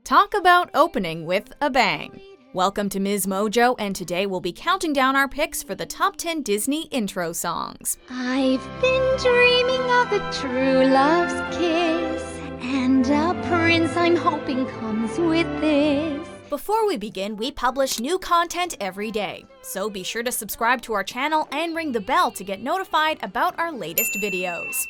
Talk about opening with a bang. Welcome to MsMojo, and today we'll be counting down our picks for the top 10 Disney intro songs. I've been dreaming of a true love's kiss, and a prince I'm hoping comes with this. Before we begin, we publish new content every day, so be sure to subscribe to our channel and ring the bell to get notified about our latest videos.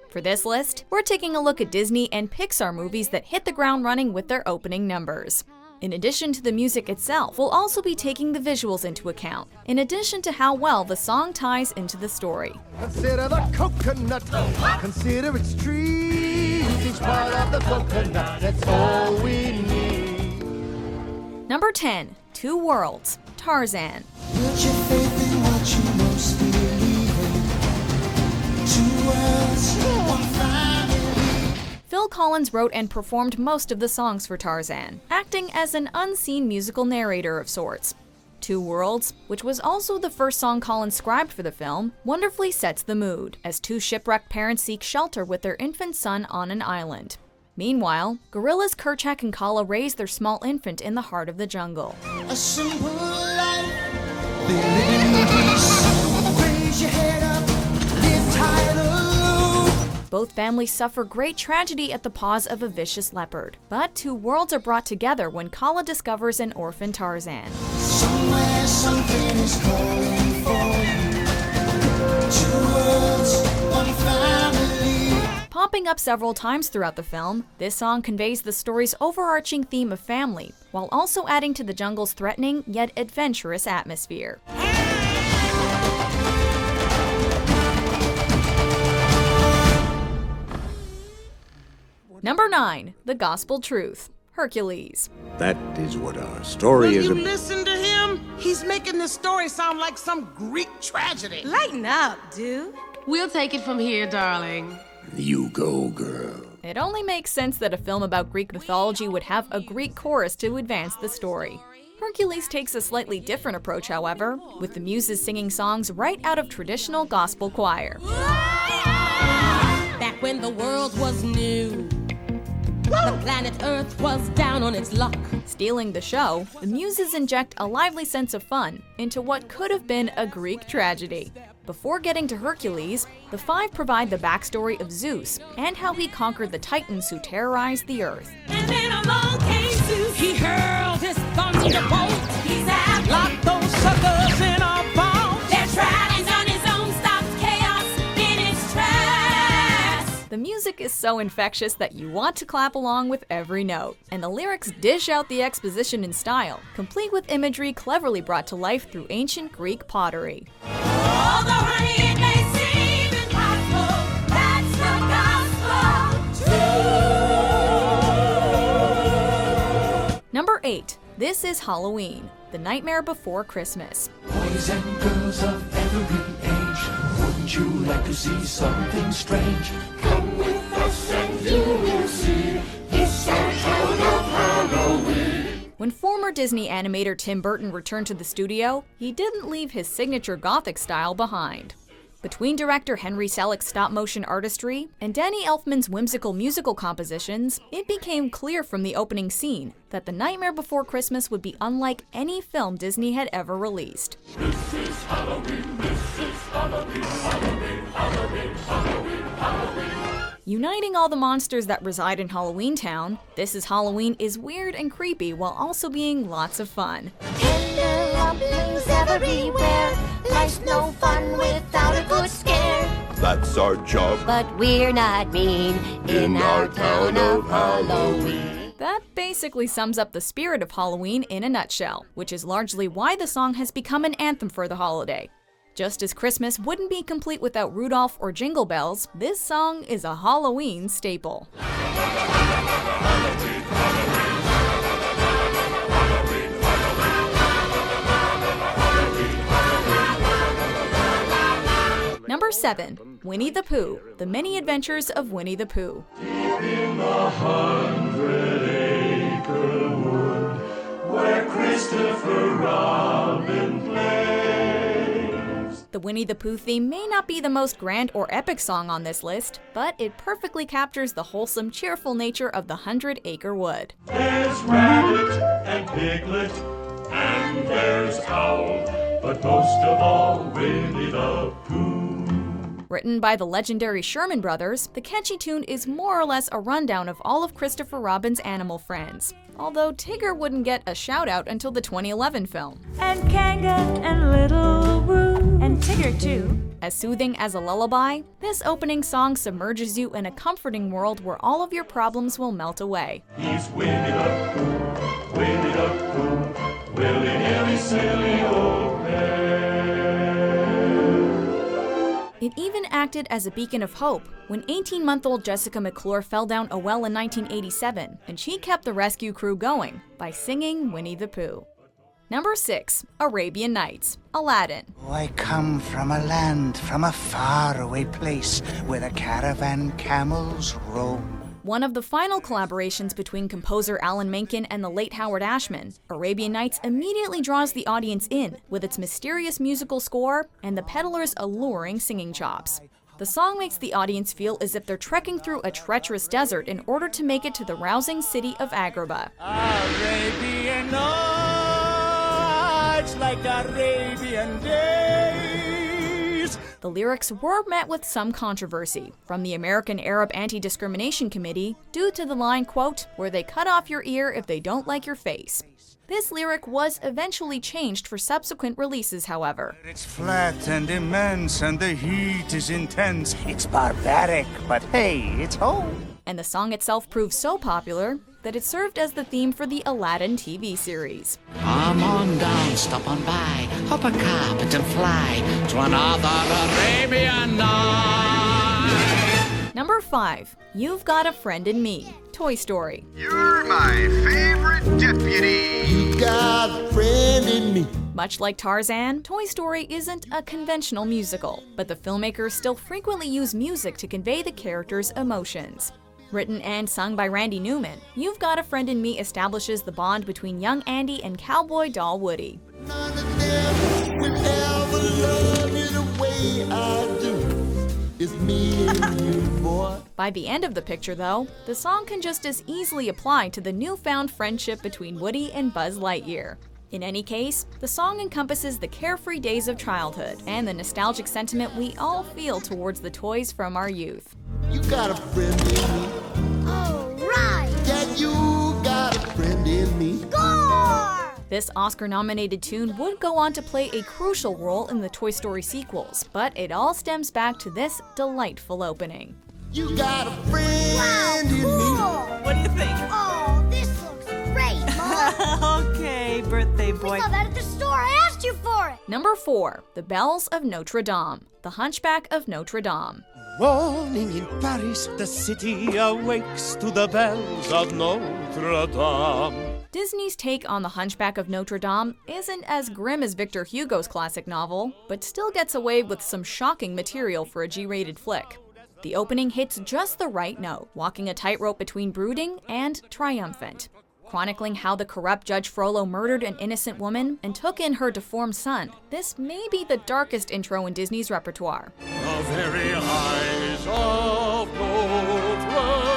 For this list, we're taking a look at Disney and Pixar movies that hit the ground running with their opening numbers. In addition to the music itself, we'll also be taking the visuals into account, in addition to how well the song ties into the story. Consider the coconut, consider its trees, each part of the coconut, that's all we need. Number 10, Two Worlds, Tarzan. Put your faith in what you most believe in. Two worlds, one family. Phil Collins wrote and performed most of the songs for Tarzan, acting as an unseen musical narrator of sorts. Two Worlds, which was also the first song Collins scribed for the film, wonderfully sets the mood, as two shipwrecked parents seek shelter with their infant son on an island. Meanwhile, gorillas Kerchak and Kala raise their small infant in the heart of the jungle. A simple life, they live in peace. Raise your head up, live tight alone. Both families suffer great tragedy at the paws of a vicious leopard, but two worlds are brought together when Kala discovers an orphan Tarzan. Somewhere something is calling for you. Two worlds, one family. Popping up several times throughout the film, this song conveys the story's overarching theme of family, while also adding to the jungle's threatening yet adventurous atmosphere. Number 9, The Gospel Truth, Hercules. That is what our story is Will you about. listen to him? He's making this story sound like some Greek tragedy. Lighten up, dude. We'll take it from here, darling. You go, girl. It only makes sense that a film about Greek mythology would have a Greek chorus to advance the story. Hercules takes a slightly different approach, however, with the muses singing songs right out of traditional gospel choir. Back when the world was new, the planet Earth was down on its luck. Stealing the show, the muses inject a lively sense of fun into what could have been a Greek tragedy. Before getting to Hercules, the five provide the backstory of Zeus and how he conquered the Titans who terrorized the Earth. And then along came Zeus. He hurled his thunderbolt. He's out, locked those suckers in a vault. They're trapped, and on his own stops chaos in its tracks. The music is so infectious that you want to clap along with every note, and the lyrics dish out the exposition in style, complete with imagery cleverly brought to life through ancient Greek pottery. Although, honey, it may seem impossible, that's the gospel truth. Number 8, This is Halloween, The Nightmare Before Christmas. Boys and girls of every age, wouldn't you like to see something strange? Come with us and you will see this our town of Halloween. When former Disney animator Tim Burton returned to the studio, he didn't leave his signature Gothic style behind. Between director Henry Selick's stop-motion artistry and Danny Elfman's whimsical musical compositions, it became clear from the opening scene that The Nightmare Before Christmas would be unlike any film Disney had ever released. This is Halloween, this is Halloween, Halloween, Halloween, Halloween, Halloween. Uniting all the monsters that reside in Halloween Town, This is Halloween is weird and creepy while also being lots of fun. Tender lumplings everywhere. Life's no fun without a good scare. That's our job. But we're not mean in our town of Halloween. That basically sums up the spirit of Halloween in a nutshell, which is largely why the song has become an anthem for the holiday. Just as Christmas wouldn't be complete without Rudolph or Jingle Bells, this song is a Halloween staple. Number 7, Winnie the Pooh, The Many Adventures of Winnie the Pooh. Deep in the 100-acre wood, where Christopher Robin plays. The Winnie the Pooh theme may not be the most grand or epic song on this list, but it perfectly captures the wholesome, cheerful nature of the 100-Acre Wood. There's Rabbit and Piglet, and there's Owl, but most of all, Winnie the Pooh. Written by the legendary Sherman Brothers, the catchy tune is more or less a rundown of all of Christopher Robin's animal friends, although Tigger wouldn't get a shout-out until the 2011 film. And Kanga and Little Roo and Tigger too. As soothing as a lullaby, this opening song submerges you in a comforting world where all of your problems will melt away. He's Winnie the Pooh, Winnie the Pooh, willy-nilly silly old bear. It even acted as a beacon of hope when 18-month-old Jessica McClure fell down a well in 1987, and she kept the rescue crew going by singing Winnie the Pooh. Number 6. Arabian Nights, Aladdin. Oh, I come from a land, from a faraway place, where the caravan camels roam. One of the final collaborations between composer Alan Menken and the late Howard Ashman, Arabian Nights immediately draws the audience in with its mysterious musical score and the peddler's alluring singing chops. The song makes the audience feel as if they're trekking through a treacherous desert in order to make it to the rousing city of Agrabah. Arabian Nights, like Arabian days. The lyrics were met with some controversy from the American Arab Anti-Discrimination Committee due to the line, quote, where they cut off your ear if they don't like your face. This lyric was eventually changed for subsequent releases, however. It's flat and immense and the heat is intense. It's barbaric, but hey, it's home. And the song itself proved so popular that it served as the theme for the Aladdin TV series. Come on down, stop on by, hop a carpet and fly to another Arabian night. Number 5. You've Got a Friend in Me, Toy Story. You're my favorite deputy. You got a friend in me. Much like Tarzan, Toy Story isn't a conventional musical, but the filmmakers still frequently use music to convey the characters' emotions. Written and sung by Randy Newman, You've Got a Friend in Me establishes the bond between young Andy and cowboy doll Woody. None of them will ever love you the way I do. It's me and you, boy. By the end of the picture, though, the song can just as easily apply to the newfound friendship between Woody and Buzz Lightyear. In any case, the song encompasses the carefree days of childhood and the nostalgic sentiment we all feel towards the toys from our youth. You got a friend in me. All right. Yeah, you got a friend in me. Score! This Oscar-nominated tune would go on to play a crucial role in the Toy Story sequels, but it all stems back to this delightful opening. You got a friend in me. What do you think? Oh, this looks great, Mom. Okay, birthday boy. I saw that at the store. I asked you for it. Number 4. The Bells of Notre Dom, The Hunchback of Notre Dom. Morning in Paris, the city awakes to the bells of Notre Dame. Disney's take on The Hunchback of Notre Dame isn't as grim as Victor Hugo's classic novel, but still gets away with some shocking material for a G-rated flick. The opening hits just the right note, walking a tightrope between brooding and triumphant, chronicling how the corrupt Judge Frollo murdered an innocent woman and took in her deformed son. This may be the darkest intro in Disney's repertoire. The very eyes of Notre Dame.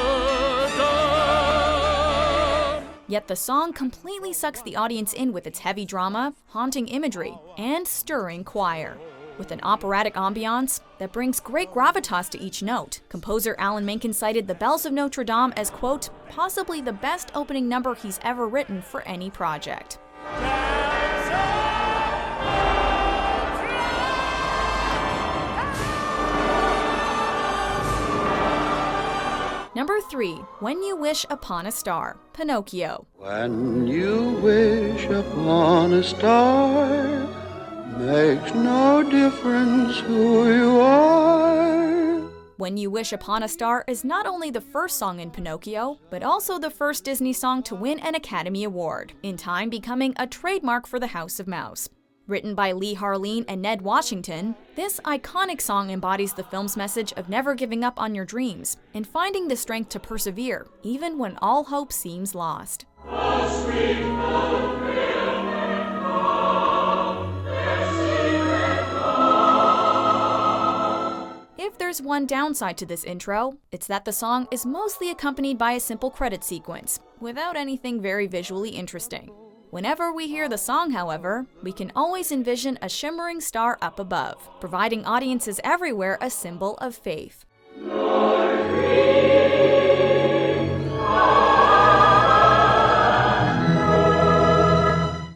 Yet the song completely sucks the audience in with its heavy drama, haunting imagery, and stirring choir. With an operatic ambiance that brings great gravitas to each note, composer Alan Menken cited the Bells of Notre Dame as, quote, possibly the best opening number he's ever written for any project. Number 3. When You Wish Upon a Star, Pinocchio. When you wish upon a star, makes no difference who you are. When You Wish Upon a Star is not only the first song in Pinocchio, but also the first Disney song to win an Academy Award, in time becoming a trademark for the House of Mouse. Written by Lee Harleen and Ned Washington, this iconic song embodies the film's message of never giving up on your dreams and finding the strength to persevere, even when all hope seems lost. there's one downside to this intro. It's that the song is mostly accompanied by a simple credit sequence, without anything very visually interesting. Whenever we hear the song, however, we can always envision a shimmering star up above, providing audiences everywhere a symbol of faith.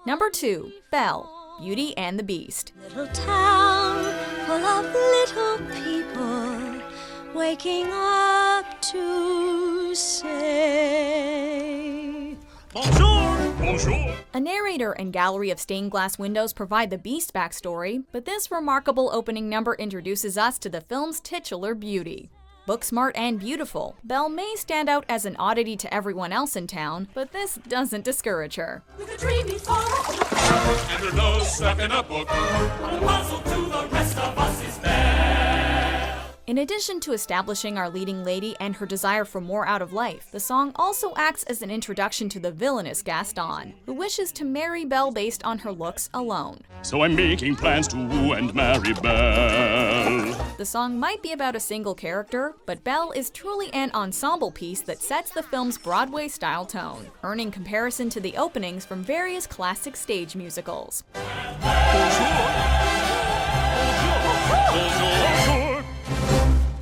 Number 2. Belle, Beauty and the Beast. Little town full of little people waking up to say Bonjour! Bonjour! A narrator and gallery of stained glass windows provide the Beast backstory, but this remarkable opening number introduces us to the film's titular beauty. Book smart and beautiful, Belle may stand out as an oddity to everyone else in town, but this doesn't discourage her. With a dreamy thought, and her nose stuck in a book, a puzzle to the rest of us is Belle. In addition to establishing our leading lady and her desire for more out of life, the song also acts as an introduction to the villainous Gaston, who wishes to marry Belle based on her looks alone. So I'm making plans to woo and marry Belle. The song might be about a single character, but Belle is truly an ensemble piece that sets the film's Broadway-style tone, earning comparison to the openings from various classic stage musicals.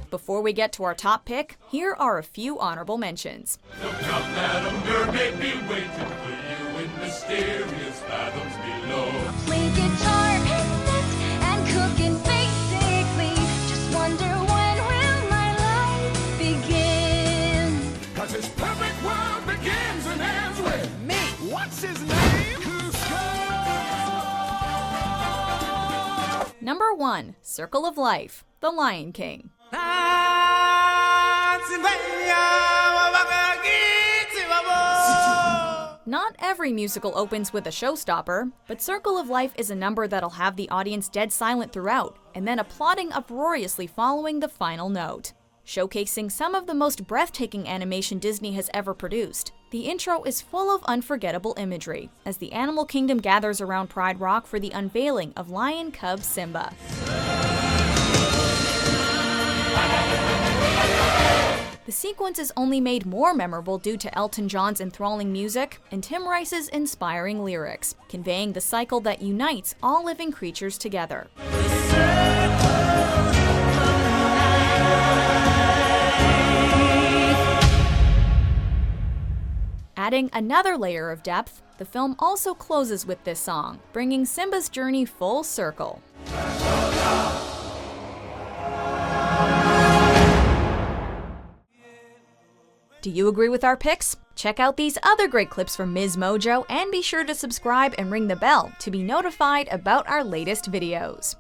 Before we get to our top pick, here are a few honorable mentions. Look up, Madam, mermaid be waiting for you in mysterious fathoms below. Play guitar and cook and basically just wonder when will my life begin. 'Cause this perfect world begins and ends with me. What's his name? Cusco! Number 1. Circle of Life, The Lion King. Not every musical opens with a showstopper, but Circle of Life is a number that'll have the audience dead silent throughout, and then applauding uproariously following the final note. Showcasing some of the most breathtaking animation Disney has ever produced, the intro is full of unforgettable imagery, as the animal kingdom gathers around Pride Rock for the unveiling of lion cub Simba. The sequence is only made more memorable due to Elton John's enthralling music and Tim Rice's inspiring lyrics, conveying the cycle that unites all living creatures together. Adding another layer of depth, the film also closes with this song, bringing Simba's journey full circle. Do you agree with our picks? Check out these other great clips from MsMojo and be sure to subscribe and ring the bell to be notified about our latest videos.